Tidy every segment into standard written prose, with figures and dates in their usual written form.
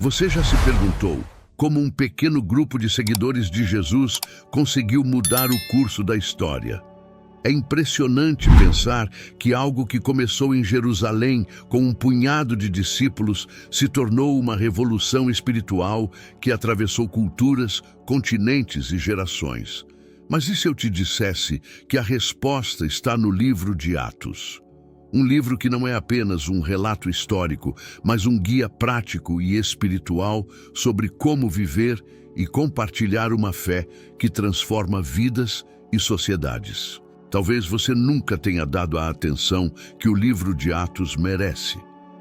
Você já se perguntou como um pequeno grupo de seguidores de Jesus conseguiu mudar o curso da história? É impressionante pensar que algo que começou em Jerusalém com um punhado de discípulos se tornou uma revolução espiritual que atravessou culturas, continentes e gerações. Mas e se eu te dissesse que a resposta está no livro de Atos? Um livro que não é apenas um relato histórico, mas um guia prático e espiritual sobre como viver e compartilhar uma fé que transforma vidas e sociedades. Talvez você nunca tenha dado a atenção que o livro de Atos merece.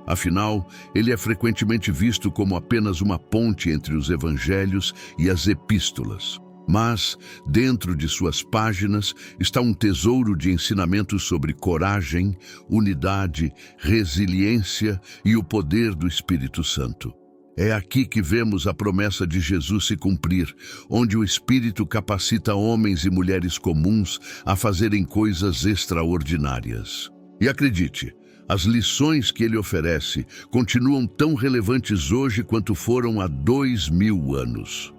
Afinal, ele é frequentemente visto como apenas uma ponte entre os evangelhos e as epístolas. Mas, dentro de suas páginas, está um tesouro de ensinamentos sobre coragem, unidade, resiliência e o poder do Espírito Santo. É aqui que vemos a promessa de Jesus se cumprir, onde o Espírito capacita homens e mulheres comuns a fazerem coisas extraordinárias. E acredite, as lições que ele oferece continuam tão relevantes hoje quanto foram há 2000 anos.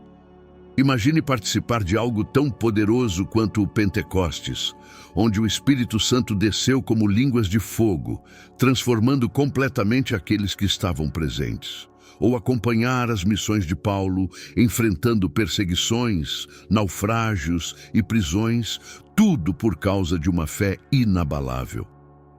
Imagine participar de algo tão poderoso quanto o Pentecostes, onde o Espírito Santo desceu como línguas de fogo, transformando completamente aqueles que estavam presentes. Ou acompanhar as missões de Paulo, enfrentando perseguições, naufrágios e prisões, tudo por causa de uma fé inabalável.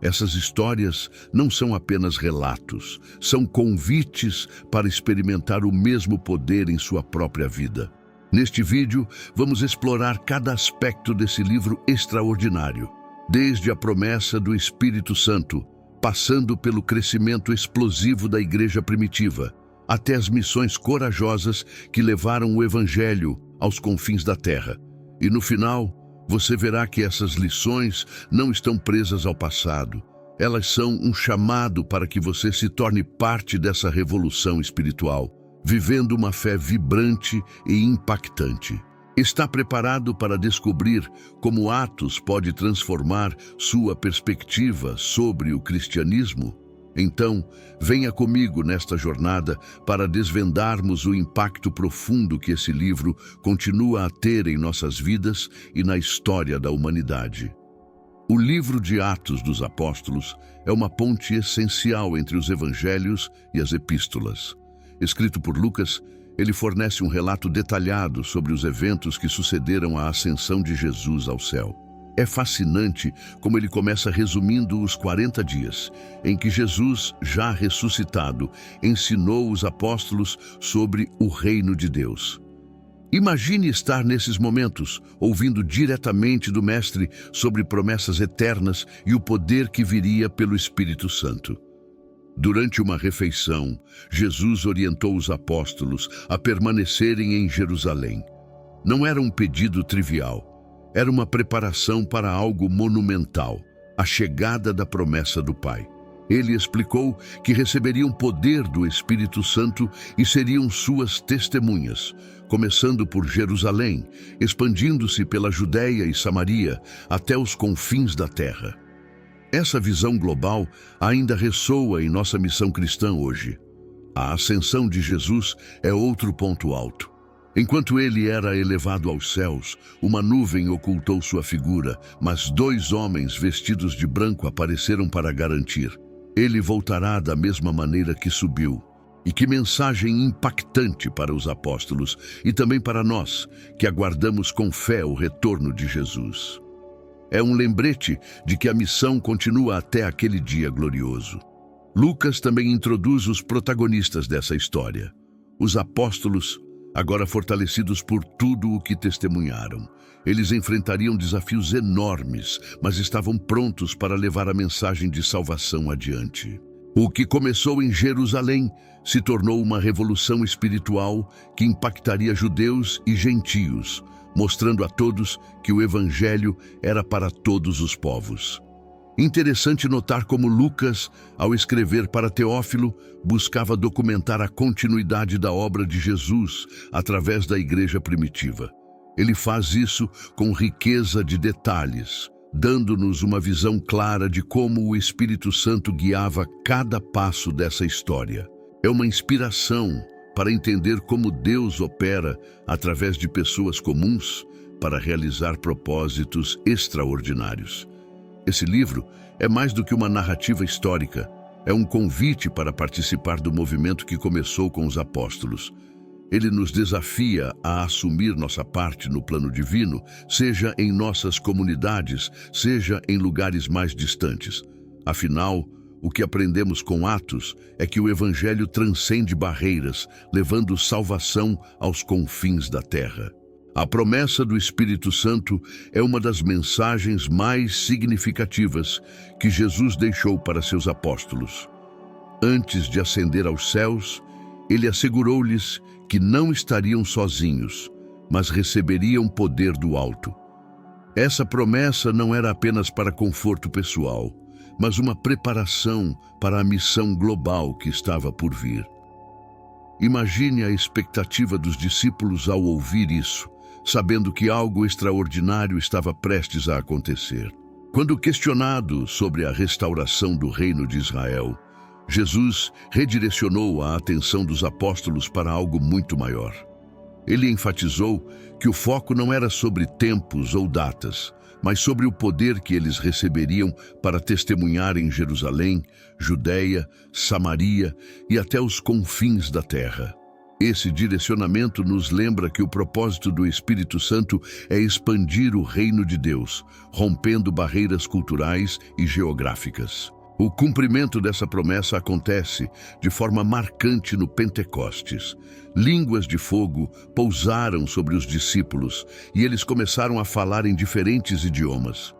Essas histórias não são apenas relatos, são convites para experimentar o mesmo poder em sua própria vida. Neste vídeo, vamos explorar cada aspecto desse livro extraordinário, desde a promessa do Espírito Santo, passando pelo crescimento explosivo da igreja primitiva, até as missões corajosas que levaram o Evangelho aos confins da terra. E no final, você verá que essas lições não estão presas ao passado. Elas são um chamado para que você se torne parte dessa revolução espiritual, vivendo uma fé vibrante e impactante. Está preparado para descobrir como Atos pode transformar sua perspectiva sobre o cristianismo? Então, venha comigo nesta jornada para desvendarmos o impacto profundo que esse livro continua a ter em nossas vidas e na história da humanidade. O livro de Atos dos Apóstolos é uma ponte essencial entre os evangelhos e as epístolas. Escrito por Lucas, ele fornece um relato detalhado sobre os eventos que sucederam à ascensão de Jesus ao céu. É fascinante como ele começa resumindo os 40 dias, em que Jesus, já ressuscitado, ensinou os apóstolos sobre o reino de Deus. Imagine estar nesses momentos, ouvindo diretamente do Mestre sobre promessas eternas e o poder que viria pelo Espírito Santo. Durante uma refeição, Jesus orientou os apóstolos a permanecerem em Jerusalém. Não era um pedido trivial, era uma preparação para algo monumental, a chegada da promessa do Pai. Ele explicou que receberiam poder do Espírito Santo e seriam suas testemunhas, começando por Jerusalém, expandindo-se pela Judéia e Samaria até os confins da terra. Essa visão global ainda ressoa em nossa missão cristã hoje. A ascensão de Jesus é outro ponto alto. Enquanto ele era elevado aos céus, uma nuvem ocultou sua figura, mas 2 homens vestidos de branco apareceram para garantir: ele voltará da mesma maneira que subiu. E que mensagem impactante para os apóstolos e também para nós, que aguardamos com fé o retorno de Jesus. É um lembrete de que a missão continua até aquele dia glorioso. Lucas também introduz os protagonistas dessa história. Os apóstolos, agora fortalecidos por tudo o que testemunharam. Eles enfrentariam desafios enormes, mas estavam prontos para levar a mensagem de salvação adiante. O que começou em Jerusalém se tornou uma revolução espiritual que impactaria judeus e gentios, mostrando a todos que o Evangelho era para todos os povos. Interessante notar como Lucas, ao escrever para Teófilo, buscava documentar a continuidade da obra de Jesus através da igreja primitiva. Ele faz isso com riqueza de detalhes, dando-nos uma visão clara de como o Espírito Santo guiava cada passo dessa história. É uma inspiração para entender como Deus opera através de pessoas comuns para realizar propósitos extraordinários. Esse livro é mais do que uma narrativa histórica, é um convite para participar do movimento que começou com os apóstolos. Ele nos desafia a assumir nossa parte no plano divino, seja em nossas comunidades, seja em lugares mais distantes. Afinal, o que aprendemos com Atos é que o Evangelho transcende barreiras, levando salvação aos confins da terra. A promessa do Espírito Santo é uma das mensagens mais significativas que Jesus deixou para seus apóstolos. Antes de ascender aos céus, ele assegurou-lhes que não estariam sozinhos, mas receberiam poder do alto. Essa promessa não era apenas para conforto pessoal, mas uma preparação para a missão global que estava por vir. Imagine a expectativa dos discípulos ao ouvir isso, sabendo que algo extraordinário estava prestes a acontecer. Quando questionado sobre a restauração do reino de Israel, Jesus redirecionou a atenção dos apóstolos para algo muito maior. Ele enfatizou que o foco não era sobre tempos ou datas, mas sobre o poder que eles receberiam para testemunhar em Jerusalém, Judeia, Samaria e até os confins da terra. Esse direcionamento nos lembra que o propósito do Espírito Santo é expandir o reino de Deus, rompendo barreiras culturais e geográficas. O cumprimento dessa promessa acontece de forma marcante no Pentecostes. Línguas de fogo pousaram sobre os discípulos e eles começaram a falar em diferentes idiomas.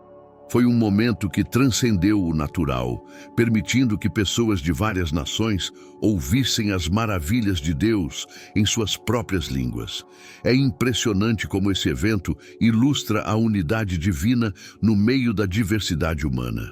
Foi um momento que transcendeu o natural, permitindo que pessoas de várias nações ouvissem as maravilhas de Deus em suas próprias línguas. É impressionante como esse evento ilustra a unidade divina no meio da diversidade humana.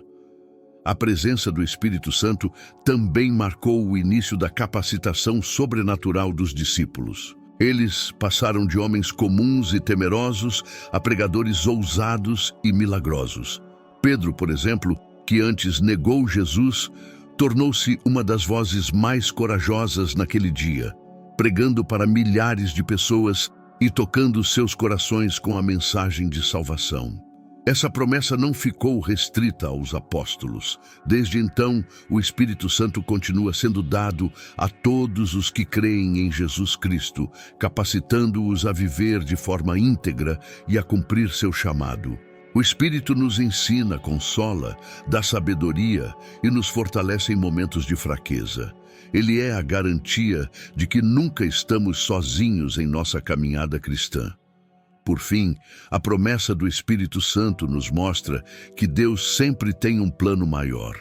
A presença do Espírito Santo também marcou o início da capacitação sobrenatural dos discípulos. Eles passaram de homens comuns e temerosos a pregadores ousados e milagrosos. Pedro, por exemplo, que antes negou Jesus, tornou-se uma das vozes mais corajosas naquele dia, pregando para milhares de pessoas e tocando seus corações com a mensagem de salvação. Essa promessa não ficou restrita aos apóstolos. Desde então, o Espírito Santo continua sendo dado a todos os que creem em Jesus Cristo, capacitando-os a viver de forma íntegra e a cumprir seu chamado. O Espírito nos ensina, consola, dá sabedoria e nos fortalece em momentos de fraqueza. Ele é a garantia de que nunca estamos sozinhos em nossa caminhada cristã. Por fim, a promessa do Espírito Santo nos mostra que Deus sempre tem um plano maior.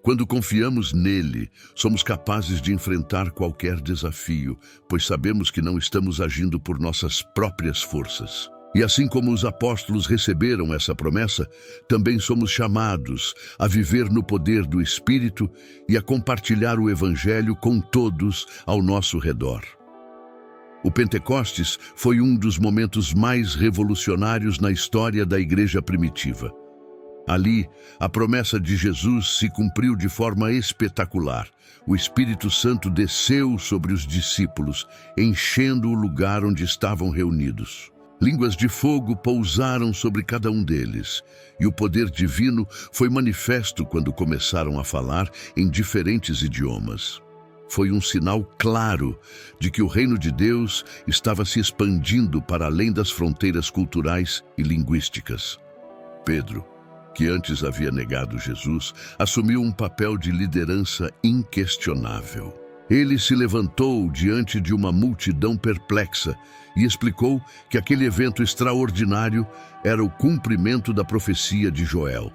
Quando confiamos nele, somos capazes de enfrentar qualquer desafio, pois sabemos que não estamos agindo por nossas próprias forças. E assim como os apóstolos receberam essa promessa, também somos chamados a viver no poder do Espírito e a compartilhar o Evangelho com todos ao nosso redor. O Pentecostes foi um dos momentos mais revolucionários na história da igreja primitiva. Ali, a promessa de Jesus se cumpriu de forma espetacular. O Espírito Santo desceu sobre os discípulos, enchendo o lugar onde estavam reunidos. Línguas de fogo pousaram sobre cada um deles, e o poder divino foi manifesto quando começaram a falar em diferentes idiomas. Foi um sinal claro de que o reino de Deus estava se expandindo para além das fronteiras culturais e linguísticas. Pedro, que antes havia negado Jesus, assumiu um papel de liderança inquestionável. Ele se levantou diante de uma multidão perplexa e explicou que aquele evento extraordinário era o cumprimento da profecia de Joel.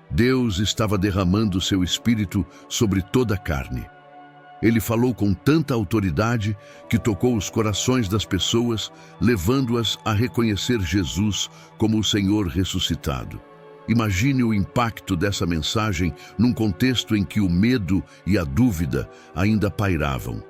Deus estava derramando seu Espírito sobre toda a carne. Ele falou com tanta autoridade que tocou os corações das pessoas, levando-as a reconhecer Jesus como o Senhor ressuscitado. Imagine o impacto dessa mensagem num contexto em que o medo e a dúvida ainda pairavam.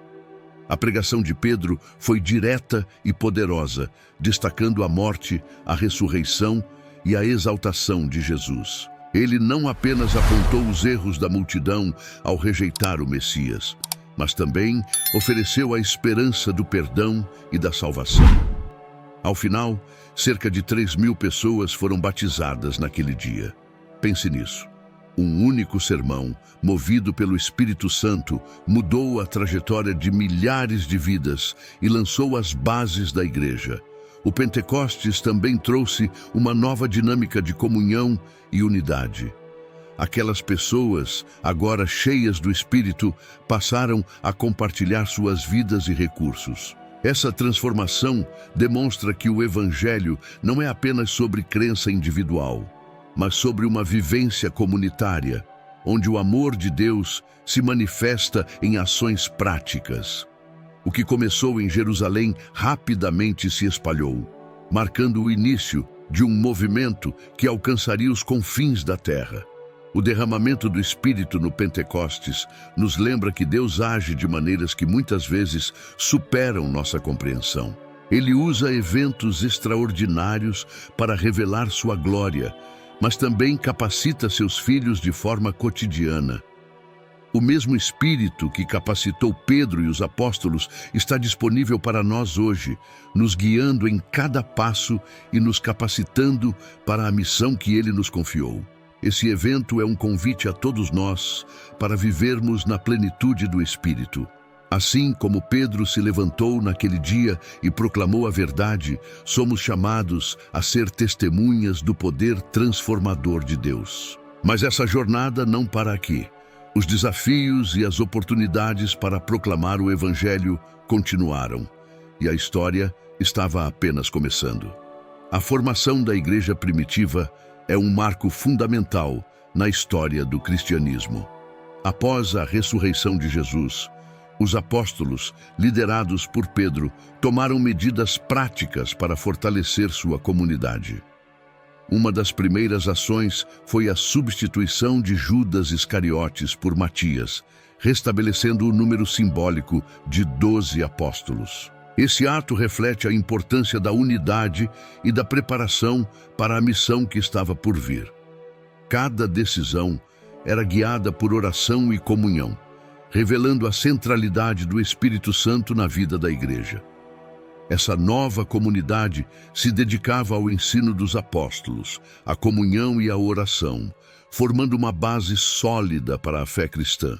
A pregação de Pedro foi direta e poderosa, destacando a morte, a ressurreição e a exaltação de Jesus. Ele não apenas apontou os erros da multidão ao rejeitar o Messias, mas também ofereceu a esperança do perdão e da salvação. Ao final, cerca de 3.000 pessoas foram batizadas naquele dia. Pense nisso. Um único sermão, movido pelo Espírito Santo, mudou a trajetória de milhares de vidas e lançou as bases da igreja. O Pentecostes também trouxe uma nova dinâmica de comunhão e unidade. Aquelas pessoas, agora cheias do Espírito, passaram a compartilhar suas vidas e recursos. Essa transformação demonstra que o Evangelho não é apenas sobre crença individual, mas sobre uma vivência comunitária, onde o amor de Deus se manifesta em ações práticas. O que começou em Jerusalém rapidamente se espalhou, marcando o início de um movimento que alcançaria os confins da terra. O derramamento do Espírito no Pentecostes nos lembra que Deus age de maneiras que muitas vezes superam nossa compreensão. Ele usa eventos extraordinários para revelar sua glória, mas também capacita seus filhos de forma cotidiana. O mesmo Espírito que capacitou Pedro e os apóstolos está disponível para nós hoje, nos guiando em cada passo e nos capacitando para a missão que Ele nos confiou. Esse evento é um convite a todos nós para vivermos na plenitude do Espírito. Assim como Pedro se levantou naquele dia e proclamou a verdade, somos chamados a ser testemunhas do poder transformador de Deus. Mas essa jornada não para aqui. Os desafios e as oportunidades para proclamar o Evangelho continuaram, e a história estava apenas começando. A formação da igreja primitiva é um marco fundamental na história do cristianismo. Após a ressurreição de Jesus, os apóstolos, liderados por Pedro, tomaram medidas práticas para fortalecer sua comunidade. Uma das primeiras ações foi a substituição de Judas Iscariotes por Matias, restabelecendo o número simbólico de 12 apóstolos. Esse ato reflete a importância da unidade e da preparação para a missão que estava por vir. Cada decisão era guiada por oração e comunhão, revelando a centralidade do Espírito Santo na vida da igreja. Essa nova comunidade se dedicava ao ensino dos apóstolos, à comunhão e à oração, formando uma base sólida para a fé cristã.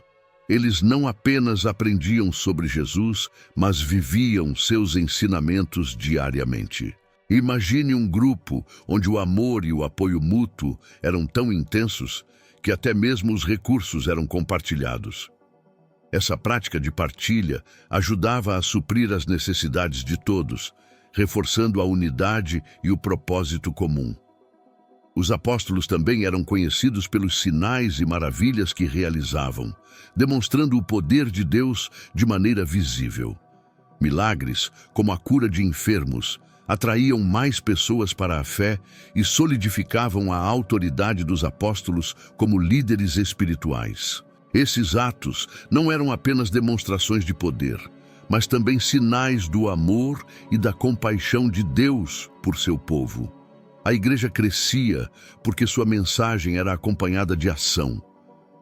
Eles não apenas aprendiam sobre Jesus, mas viviam seus ensinamentos diariamente. Imagine um grupo onde o amor e o apoio mútuo eram tão intensos que até mesmo os recursos eram compartilhados. Essa prática de partilha ajudava a suprir as necessidades de todos, reforçando a unidade e o propósito comum. Os apóstolos também eram conhecidos pelos sinais e maravilhas que realizavam, demonstrando o poder de Deus de maneira visível. Milagres, como a cura de enfermos, atraíam mais pessoas para a fé e solidificavam a autoridade dos apóstolos como líderes espirituais. Esses atos não eram apenas demonstrações de poder, mas também sinais do amor e da compaixão de Deus por seu povo. A igreja crescia porque sua mensagem era acompanhada de ação.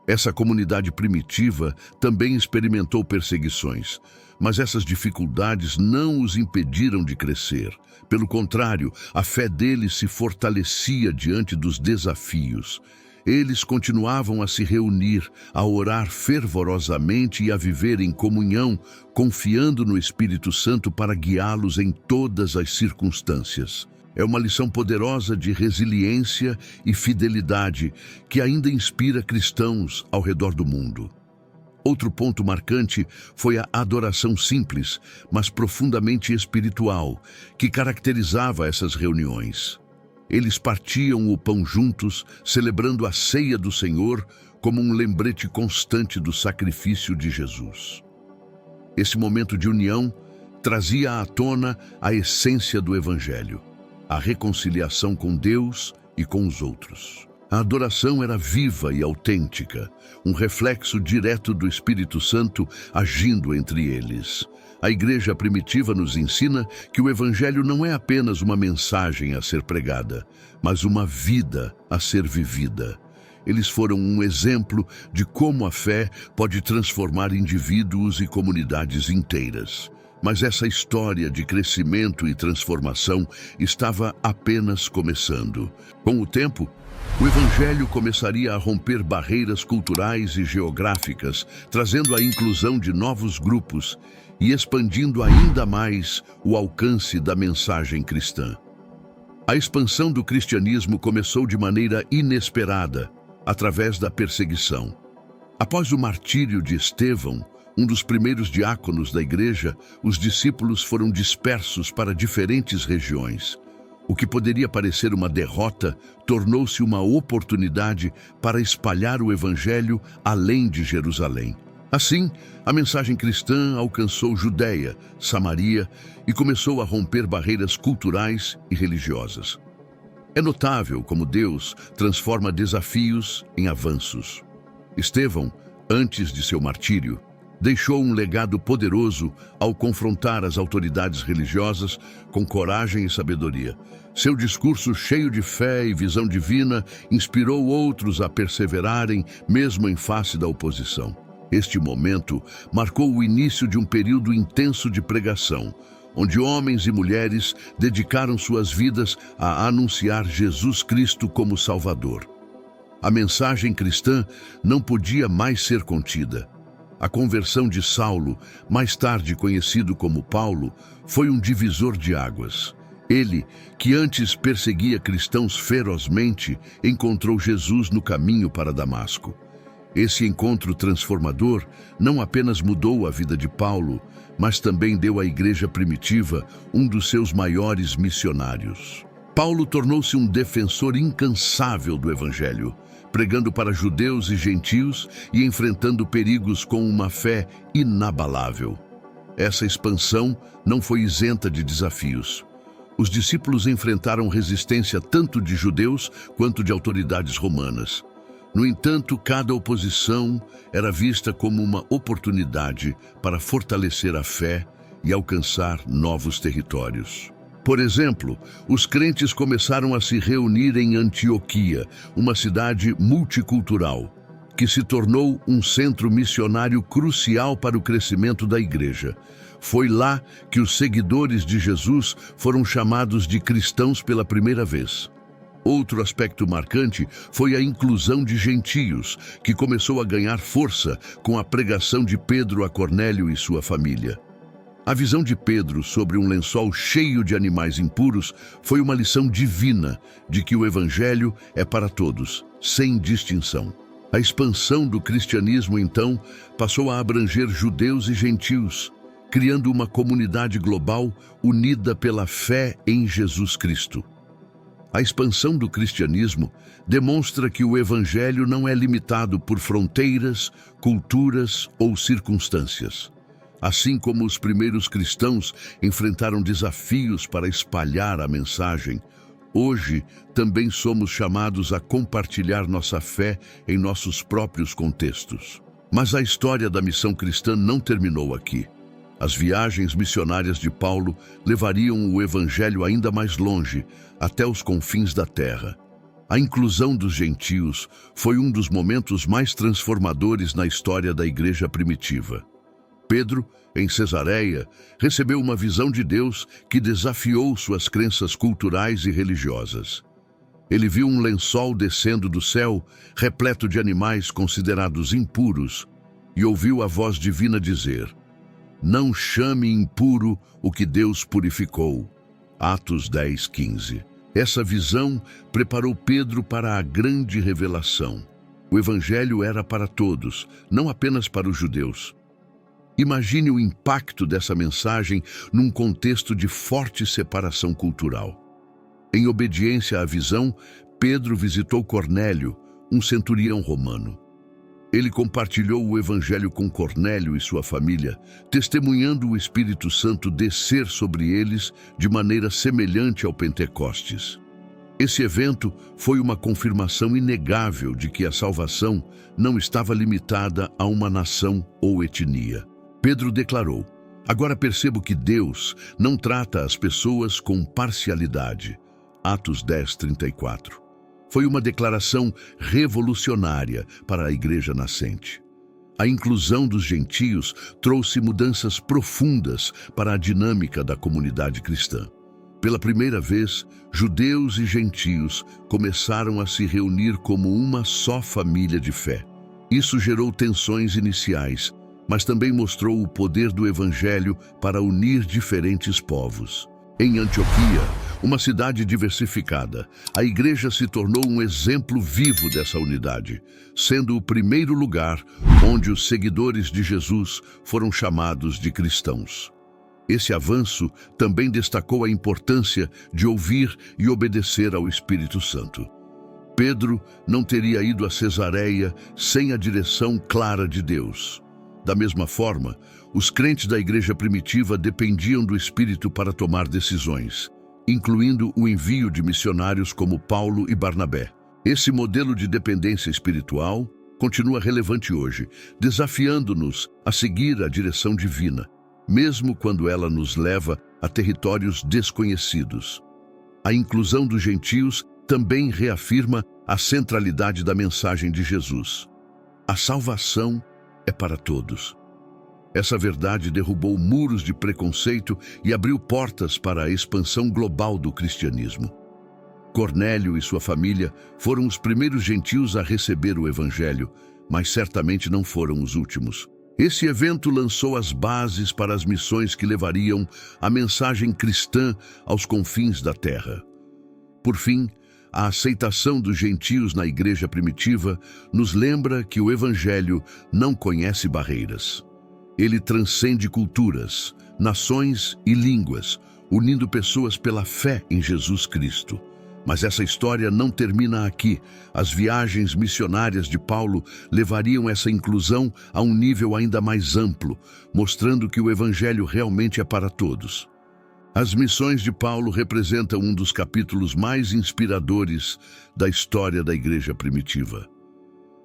Essa comunidade primitiva também experimentou perseguições, mas essas dificuldades não os impediram de crescer. Pelo contrário, a fé deles se fortalecia diante dos desafios. Eles continuavam a se reunir, a orar fervorosamente e a viver em comunhão, confiando no Espírito Santo para guiá-los em todas as circunstâncias. É uma lição poderosa de resiliência e fidelidade que ainda inspira cristãos ao redor do mundo. Outro ponto marcante foi a adoração simples, mas profundamente espiritual, que caracterizava essas reuniões. Eles partiam o pão juntos, celebrando a ceia do Senhor como um lembrete constante do sacrifício de Jesus. Esse momento de união trazia à tona a essência do Evangelho, a reconciliação com Deus e com os outros. A adoração era viva e autêntica, um reflexo direto do Espírito Santo agindo entre eles. A igreja primitiva nos ensina que o Evangelho não é apenas uma mensagem a ser pregada, mas uma vida a ser vivida. Eles foram um exemplo de como a fé pode transformar indivíduos e comunidades inteiras. Mas essa história de crescimento e transformação estava apenas começando. Com o tempo, o Evangelho começaria a romper barreiras culturais e geográficas, trazendo a inclusão de novos grupos e expandindo ainda mais o alcance da mensagem cristã. A expansão do cristianismo começou de maneira inesperada, através da perseguição. Após o martírio de Estevão, um dos primeiros diáconos da igreja, os discípulos foram dispersos para diferentes regiões. O que poderia parecer uma derrota tornou-se uma oportunidade para espalhar o evangelho além de Jerusalém. Assim, a mensagem cristã alcançou Judeia, Samaria e começou a romper barreiras culturais e religiosas. É notável como Deus transforma desafios em avanços. Estevão, antes de seu martírio, deixou um legado poderoso ao confrontar as autoridades religiosas com coragem e sabedoria. Seu discurso cheio de fé e visão divina inspirou outros a perseverarem, mesmo em face da oposição. Este momento marcou o início de um período intenso de pregação, onde homens e mulheres dedicaram suas vidas a anunciar Jesus Cristo como Salvador. A mensagem cristã não podia mais ser contida. A conversão de Saulo, mais tarde conhecido como Paulo, foi um divisor de águas. Ele, que antes perseguia cristãos ferozmente, encontrou Jesus no caminho para Damasco. Esse encontro transformador não apenas mudou a vida de Paulo, mas também deu à igreja primitiva um dos seus maiores missionários. Paulo tornou-se um defensor incansável do evangelho, pregando para judeus e gentios e enfrentando perigos com uma fé inabalável. Essa expansão não foi isenta de desafios. Os discípulos enfrentaram resistência tanto de judeus quanto de autoridades romanas. No entanto, cada oposição era vista como uma oportunidade para fortalecer a fé e alcançar novos territórios. Por exemplo, os crentes começaram a se reunir em Antioquia, uma cidade multicultural, que se tornou um centro missionário crucial para o crescimento da igreja. Foi lá que os seguidores de Jesus foram chamados de cristãos pela primeira vez. Outro aspecto marcante foi a inclusão de gentios, que começou a ganhar força com a pregação de Pedro a Cornélio e sua família. A visão de Pedro sobre um lençol cheio de animais impuros foi uma lição divina de que o evangelho é para todos, sem distinção. A expansão do cristianismo, então, passou a abranger judeus e gentios, criando uma comunidade global unida pela fé em Jesus Cristo. A expansão do cristianismo demonstra que o evangelho não é limitado por fronteiras, culturas ou circunstâncias. Assim como os primeiros cristãos enfrentaram desafios para espalhar a mensagem, hoje também somos chamados a compartilhar nossa fé em nossos próprios contextos. Mas a história da missão cristã não terminou aqui. As viagens missionárias de Paulo levariam o evangelho ainda mais longe, até os confins da terra. A inclusão dos gentios foi um dos momentos mais transformadores na história da igreja primitiva. Pedro, em Cesareia, recebeu uma visão de Deus que desafiou suas crenças culturais e religiosas. Ele viu um lençol descendo do céu, repleto de animais considerados impuros, e ouviu a voz divina dizer: "Não chame impuro o que Deus purificou." Atos 10:15. Essa visão preparou Pedro para a grande revelação. O evangelho era para todos, não apenas para os judeus. Imagine o impacto dessa mensagem num contexto de forte separação cultural. Em obediência à visão, Pedro visitou Cornélio, um centurião romano. Ele compartilhou o evangelho com Cornélio e sua família, testemunhando o Espírito Santo descer sobre eles de maneira semelhante ao Pentecostes. Esse evento foi uma confirmação inegável de que a salvação não estava limitada a uma nação ou etnia. Pedro declarou: "Agora percebo que Deus não trata as pessoas com parcialidade." Atos 10:34. Foi uma declaração revolucionária para a igreja nascente. A inclusão dos gentios trouxe mudanças profundas para a dinâmica da comunidade cristã. Pela primeira vez, judeus e gentios começaram a se reunir como uma só família de fé. Isso gerou tensões iniciais, mas também mostrou o poder do Evangelho para unir diferentes povos. Em Antioquia, uma cidade diversificada, a igreja se tornou um exemplo vivo dessa unidade, sendo o primeiro lugar onde os seguidores de Jesus foram chamados de cristãos. Esse avanço também destacou a importância de ouvir e obedecer ao Espírito Santo. Pedro não teria ido a Cesareia sem a direção clara de Deus. Da mesma forma, os crentes da igreja primitiva dependiam do Espírito para tomar decisões, incluindo o envio de missionários como Paulo e Barnabé. Esse modelo de dependência espiritual continua relevante hoje, desafiando-nos a seguir a direção divina, mesmo quando ela nos leva a territórios desconhecidos. A inclusão dos gentios também reafirma a centralidade da mensagem de Jesus. A salvação é para todos. Essa verdade derrubou muros de preconceito e abriu portas para a expansão global do cristianismo. Cornélio e sua família foram os primeiros gentios a receber o Evangelho, mas certamente não foram os últimos. Esse evento lançou as bases para as missões que levariam a mensagem cristã aos confins da terra. Por fim, a aceitação dos gentios na igreja primitiva nos lembra que o Evangelho não conhece barreiras. Ele transcende culturas, nações e línguas, unindo pessoas pela fé em Jesus Cristo. Mas essa história não termina aqui. As viagens missionárias de Paulo levariam essa inclusão a um nível ainda mais amplo, mostrando que o Evangelho realmente é para todos. As missões de Paulo representam um dos capítulos mais inspiradores da história da igreja primitiva.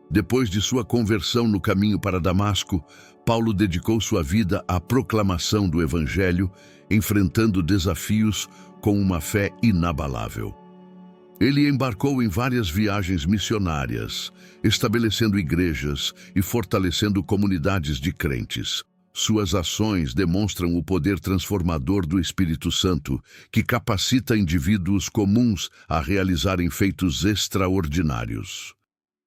Depois de sua conversão no caminho para Damasco, Paulo dedicou sua vida à proclamação do Evangelho, enfrentando desafios com uma fé inabalável. Ele embarcou em várias viagens missionárias, estabelecendo igrejas e fortalecendo comunidades de crentes. Suas ações demonstram o poder transformador do Espírito Santo, que capacita indivíduos comuns a realizarem feitos extraordinários.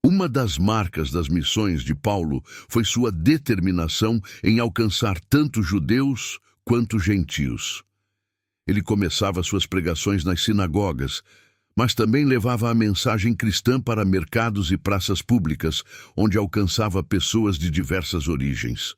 Uma das marcas das missões de Paulo foi sua determinação em alcançar tanto judeus quanto gentios. Ele começava suas pregações nas sinagogas, mas também levava a mensagem cristã para mercados e praças públicas, onde alcançava pessoas de diversas origens.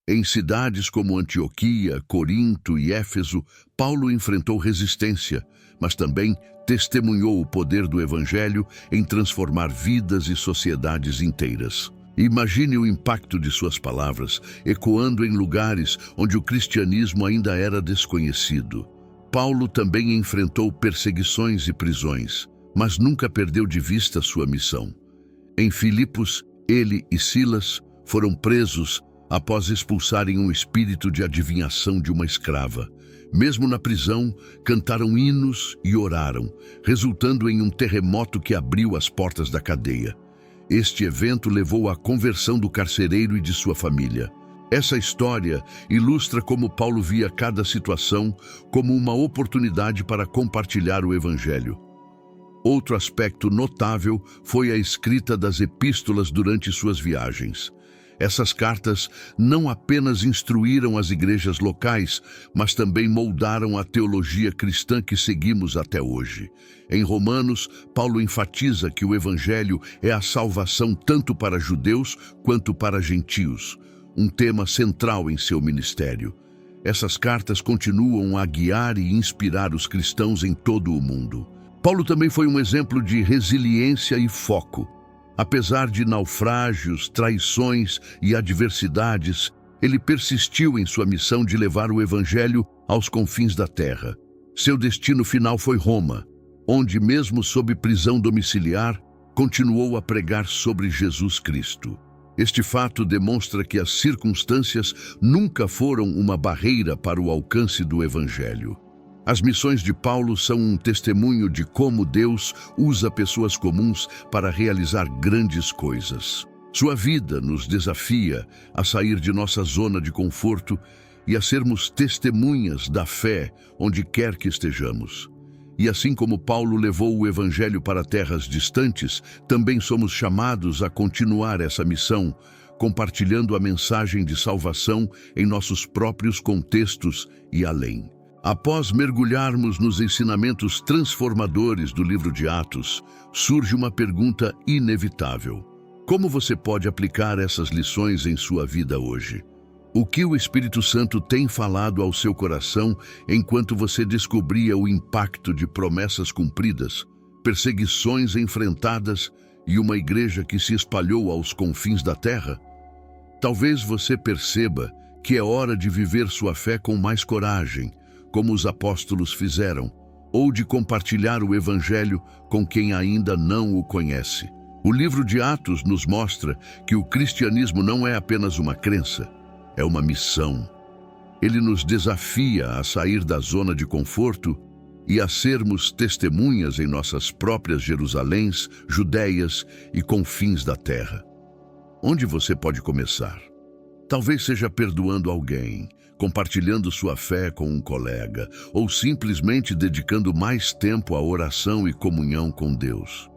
Em cidades como Antioquia, Corinto e Éfeso, Paulo enfrentou resistência, mas também testemunhou o poder do Evangelho em transformar vidas e sociedades inteiras. Imagine o impacto de suas palavras, ecoando em lugares onde o cristianismo ainda era desconhecido. Paulo também enfrentou perseguições e prisões, mas nunca perdeu de vista sua missão. Em Filipos, ele e Silas foram presos após expulsarem um espírito de adivinhação de uma escrava. Mesmo na prisão, cantaram hinos e oraram, resultando em um terremoto que abriu as portas da cadeia. Este evento levou à conversão do carcereiro e de sua família. Essa história ilustra como Paulo via cada situação como uma oportunidade para compartilhar o Evangelho. Outro aspecto notável foi a escrita das epístolas durante suas viagens. Essas cartas não apenas instruíram as igrejas locais, mas também moldaram a teologia cristã que seguimos até hoje. Em Romanos, Paulo enfatiza que o Evangelho é a salvação tanto para judeus quanto para gentios, um tema central em seu ministério. Essas cartas continuam a guiar e inspirar os cristãos em todo o mundo. Paulo também foi um exemplo de resiliência e foco. Apesar de naufrágios, traições e adversidades, ele persistiu em sua missão de levar o Evangelho aos confins da terra. Seu destino final foi Roma, onde, mesmo sob prisão domiciliar, continuou a pregar sobre Jesus Cristo. Este fato demonstra que as circunstâncias nunca foram uma barreira para o alcance do Evangelho. As missões de Paulo são um testemunho de como Deus usa pessoas comuns para realizar grandes coisas. Sua vida nos desafia a sair de nossa zona de conforto e a sermos testemunhas da fé onde quer que estejamos. E assim como Paulo levou o Evangelho para terras distantes, também somos chamados a continuar essa missão, compartilhando a mensagem de salvação em nossos próprios contextos e além. Após mergulharmos nos ensinamentos transformadores do livro de Atos, surge uma pergunta inevitável. Como você pode aplicar essas lições em sua vida hoje? O que o Espírito Santo tem falado ao seu coração enquanto você descobria o impacto de promessas cumpridas, perseguições enfrentadas e uma igreja que se espalhou aos confins da terra? Talvez você perceba que é hora de viver sua fé com mais coragem, como os apóstolos fizeram, ou de compartilhar o Evangelho com quem ainda não o conhece. O livro de Atos nos mostra que o cristianismo não é apenas uma crença, é uma missão. Ele nos desafia a sair da zona de conforto e a sermos testemunhas em nossas próprias Jerusaléns, Judéias e confins da terra. Onde você pode começar? Talvez seja perdoando alguém, compartilhando sua fé com um colega, ou simplesmente dedicando mais tempo à oração e comunhão com Deus.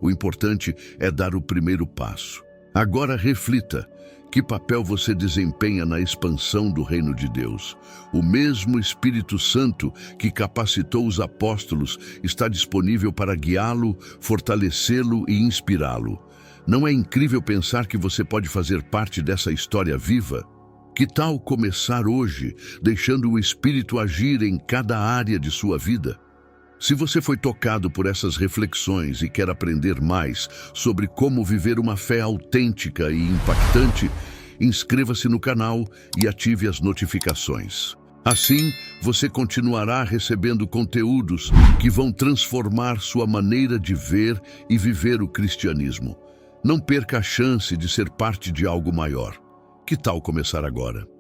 O importante é dar o primeiro passo. Agora reflita, que papel você desempenha na expansão do reino de Deus? O mesmo Espírito Santo que capacitou os apóstolos está disponível para guiá-lo, fortalecê-lo e inspirá-lo. Não é incrível pensar que você pode fazer parte dessa história viva? Que tal começar hoje, deixando o Espírito agir em cada área de sua vida? Se você foi tocado por essas reflexões e quer aprender mais sobre como viver uma fé autêntica e impactante, inscreva-se no canal e ative as notificações. Assim, você continuará recebendo conteúdos que vão transformar sua maneira de ver e viver o cristianismo. Não perca a chance de ser parte de algo maior. Que tal começar agora?